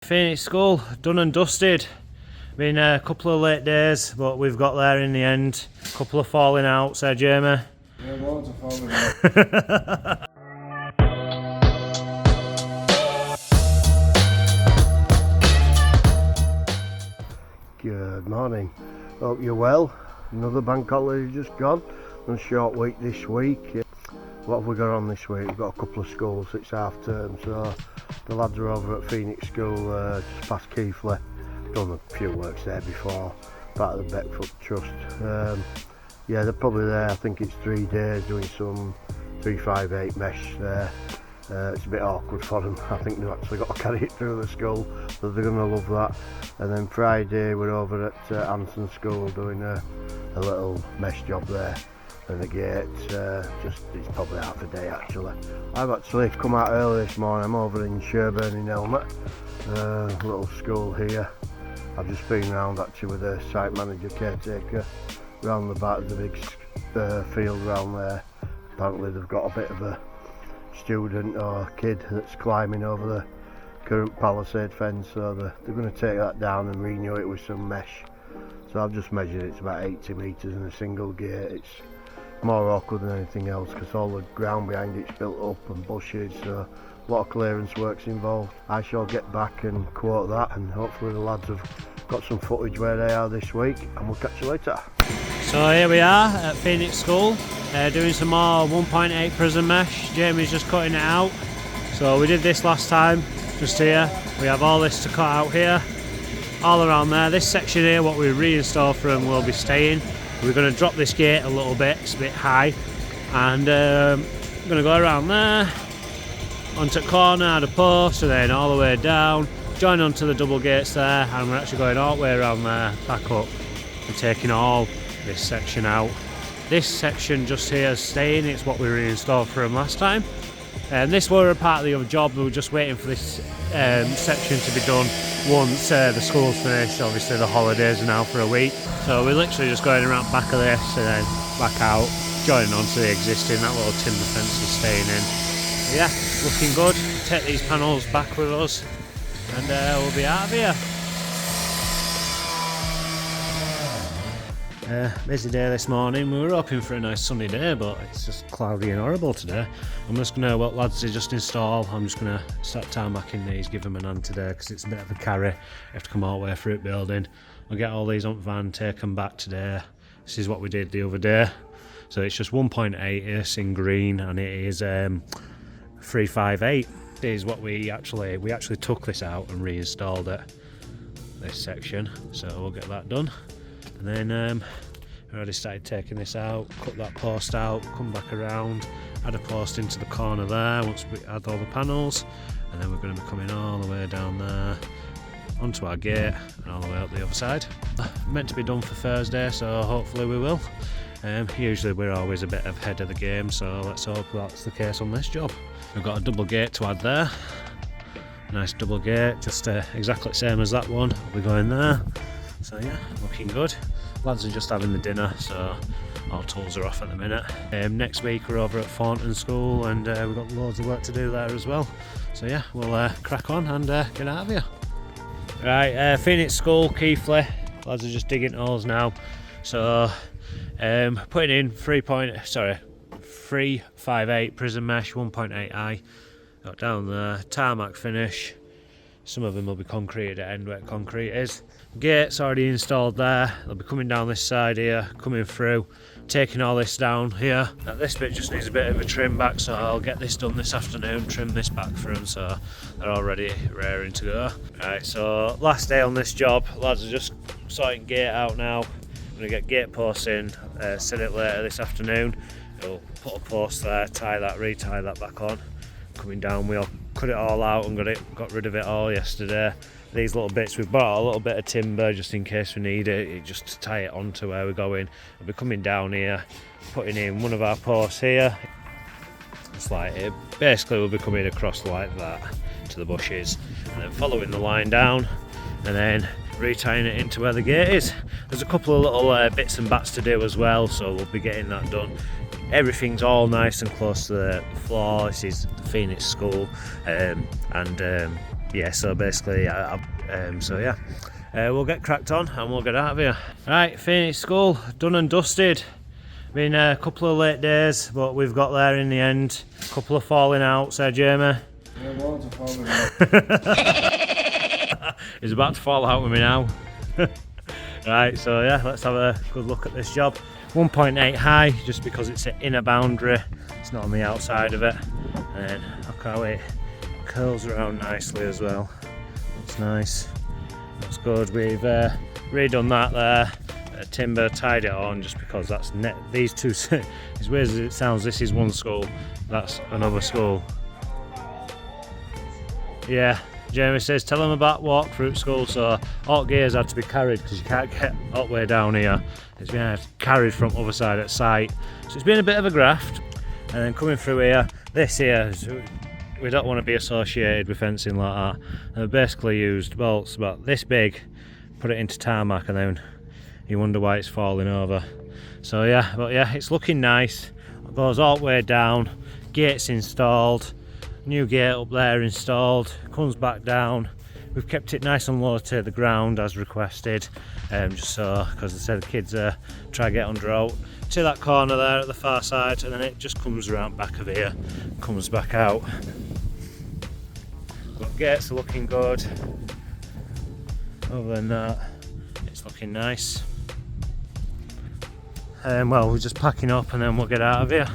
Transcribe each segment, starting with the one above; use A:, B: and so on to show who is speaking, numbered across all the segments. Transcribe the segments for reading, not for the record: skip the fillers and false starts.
A: Phoenix School, done and dusted. Been a couple of late days, but we've got there in the end. A couple of falling outs, Jamie?
B: Yeah, loads of falling out.
C: Good morning. Hope you're well. Another bank holiday just gone. And a short week this week. What have we got on this week? We've got a couple of schools. It's half term, so the lads are over at Phoenix School just past Keighley. Done a few works there before, part of the Beckfoot Trust. Yeah, they're probably there. I think it's 3 days doing some 358 mesh there. It's a bit awkward for them. I think they've actually got to carry it through the school, so they're going to love that. And then Friday we're over at Anson School doing a little mesh job there. And the gate, it's probably half a day actually. I've actually come out early this morning. I'm over in Sherburn in Helmet, little school here. I've just been round actually with the site manager caretaker round the back of the big field round there. Apparently they've got a bit of a student or kid that's climbing over the current palisade fence, so they're going to take that down and renew it with some mesh. So I've just measured it's about 80 metres in a single gate. It's more awkward than anything else because all the ground behind it's built up and bushes, so a lot of clearance works involved. I shall get back and quote that, and hopefully the lads have got some footage where they are this week, and we'll catch you later.
A: So here we are at Phoenix School, doing some more 1.8 prism mesh. Jamie's just cutting it out. So we did this last time, just here. We have all this to cut out here, all around there. This section here, what we reinstall from, will be staying. We're going to drop this gate a little bit, it's a bit high, and I'm going to go around there, onto the corner, add a post, and then all the way down, join onto the double gates there, and we're actually going all the way around there, back up, and taking all this section out. This section just here is staying, it's what we reinstalled from last time. And this were a part of the other job. We were just waiting for this section to be done once the school's finished. Obviously the holidays are now for a week, so we're literally just going around back of this and then back out, joining onto the existing. That little timber fence is staying in. So yeah, looking good. Take these panels back with us and we'll be out of here. Busy day this morning. We were hoping for a nice sunny day, but it's just cloudy and horrible today. I'm just going to, what lads they just install, I'm just going to start tarmacking these, give them an hand today because it's a bit of a carry. You have to come all the way through the building. I'll get all these on the van, take them back today. This is what we did the other day. So it's just 1.8, it's in green, and it is 358. This is what we actually took this out and reinstalled it, this section. So we'll get that done. And then I already started taking this out, cut that post out, come back around, add a post into the corner there once we add all the panels, and then we're going to be coming all the way down there onto our gate and all the way up the other side. Meant to be done for Thursday, so hopefully we will. Usually we're always a bit ahead of the game, so let's hope that's the case on this job. We've got a double gate to add there. Nice double gate, just exactly the same as that one. I'll be going there. So yeah, looking good. Lads are just having the dinner, so all tools are off at the minute. Next week we're over at Thornton School, and we've got loads of work to do there as well. So yeah, we'll crack on and get out of here. Right, Phoenix School, Keighley. Lads are just digging holes now. So putting in 358 prism mesh, 1.8i. Got down there, tarmac finish. Some of them will be concrete at the end where concrete is. Gates already installed there. They'll be coming down this side here, coming through, taking all this down here. Now this bit just needs a bit of a trim back, so I'll get this done this afternoon, trim this back for them so they're already raring to go. Right, so last day on this job, lads are just sorting gate out now. I'm going to get gate posts in, set it later this afternoon. We'll put a post there, tie that, retie that back on. Coming down, we'll cut it all out and got rid of it all yesterday. These little bits, we've bought a little bit of timber just in case we need it, just to tie it onto where we're going. We'll be coming down here, putting in one of our posts here. It's like it. Basically we'll be coming across like that to the bushes and then following the line down and then retying it into where the gate is. There's a couple of little bits and bats to do as well, so we'll be getting that done. Everything's all nice and close to the floor. This is the Phoenix School, and Yeah, so basically, we'll get cracked on and we'll get out of here. Right, Phoenix School, done and dusted. Been a couple of late days, but we've got there in the end. A couple of falling outs, Jamie?
B: Yeah, loads of falling out.
A: He's about to fall out with me now. Right, so yeah, let's have a good look at this job. 1.8 high, just because it's an inner boundary. It's not on the outside of it. And then look how it curls around nicely as well. Looks nice. Looks good. We've redone that there. Timber, tied it on just because that's net. These two, as weird as it sounds, this is one school, that's another school. Yeah, Jamie says tell them about Walkthrough School. So all gears had to be carried because you can't get all the way down here. It's been carried from other side at site, so it's been a bit of a graft. And then coming through here, this here, we don't want to be associated with fencing like that. And I've basically used bolts about this big, put it into tarmac, and then you wonder why it's falling over. So yeah, but yeah, it's looking nice. It goes all the way down, gates installed, new gate up there installed, comes back down. We've kept it nice and low to the ground as requested, just so, because I said the kids try to get under out to that corner there at the far side, and then it just comes around back of here, comes back out. But gates are looking good. Other than that, it's looking nice. Well, we're just packing up and then we'll get out of here.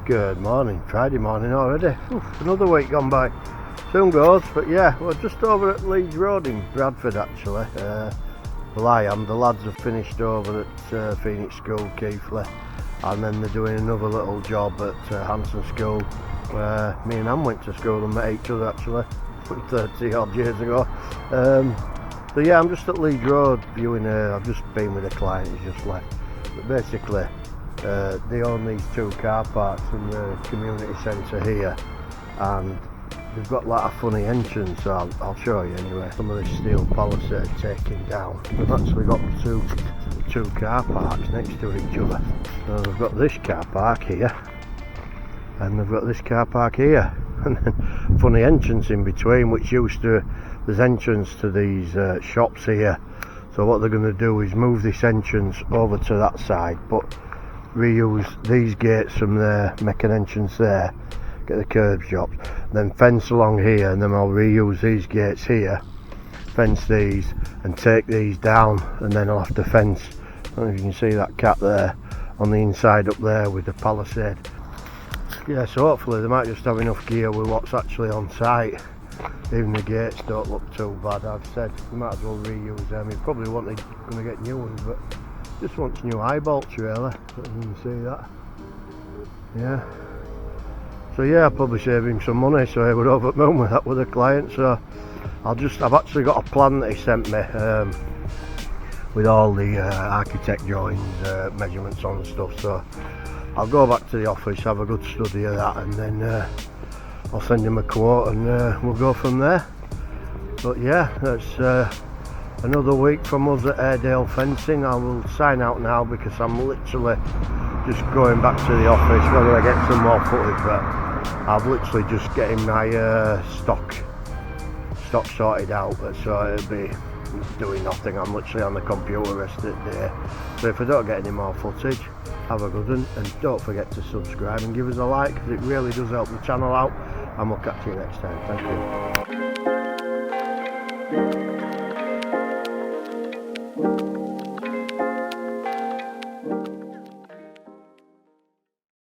C: Good morning, Friday morning already. Oof, another week gone by. Soon goes, but yeah, we're just over at Leeds Road in Bradford actually. Well, I am. The lads have finished over at Phoenix School, Keighley, and then they're doing another little job at Hanson School, where me and Anne went to school and met each other actually 30 odd years ago. So yeah, I'm just at Leeds Road viewing I've just been with a client who's just left. But basically, they own these two car parks in the community centre here, and they've got like a funny entrance, so I'll show you anyway. Some of this steel palisade taken down. They've actually got two car parks next to each other. So they've got this car park here, and they've got this car park here, and then funny entrance in between, which there's entrance to these shops here. So what they're going to do is move this entrance over to that side, but reuse these gates from there, make an entrance there, get the curb shops, then fence along here, and then I'll reuse these gates here, fence these and take these down, and then I'll have to fence, I don't know if you can see that cat there on the inside up there with the palisade. Yeah, so hopefully they might just have enough gear with what's actually on site. Even the gates don't look too bad. I've said you might as well reuse them. You probably going to get new ones, but just wants new eye bolts really. You can see that. Yeah. So yeah, I'll probably save him some money. So I would over the moon with that with a client. So I've actually got a plan that he sent me with all the architect drawings, measurements on and stuff. So I'll go back to the office, have a good study of that, and then I'll send him a quote, and we'll go from there. But yeah, that's another week from us at Airedale Fencing. I will sign out now because I'm literally just going back to the office, whether I get some more footage, but I've literally just getting my stock sorted out, so it'll be doing nothing. I'm literally on the computer rest of the day. So if I don't get any more footage, have a good one, and don't forget to subscribe and give us a like, because it really does help the channel out, and we'll catch you next time. Thank you.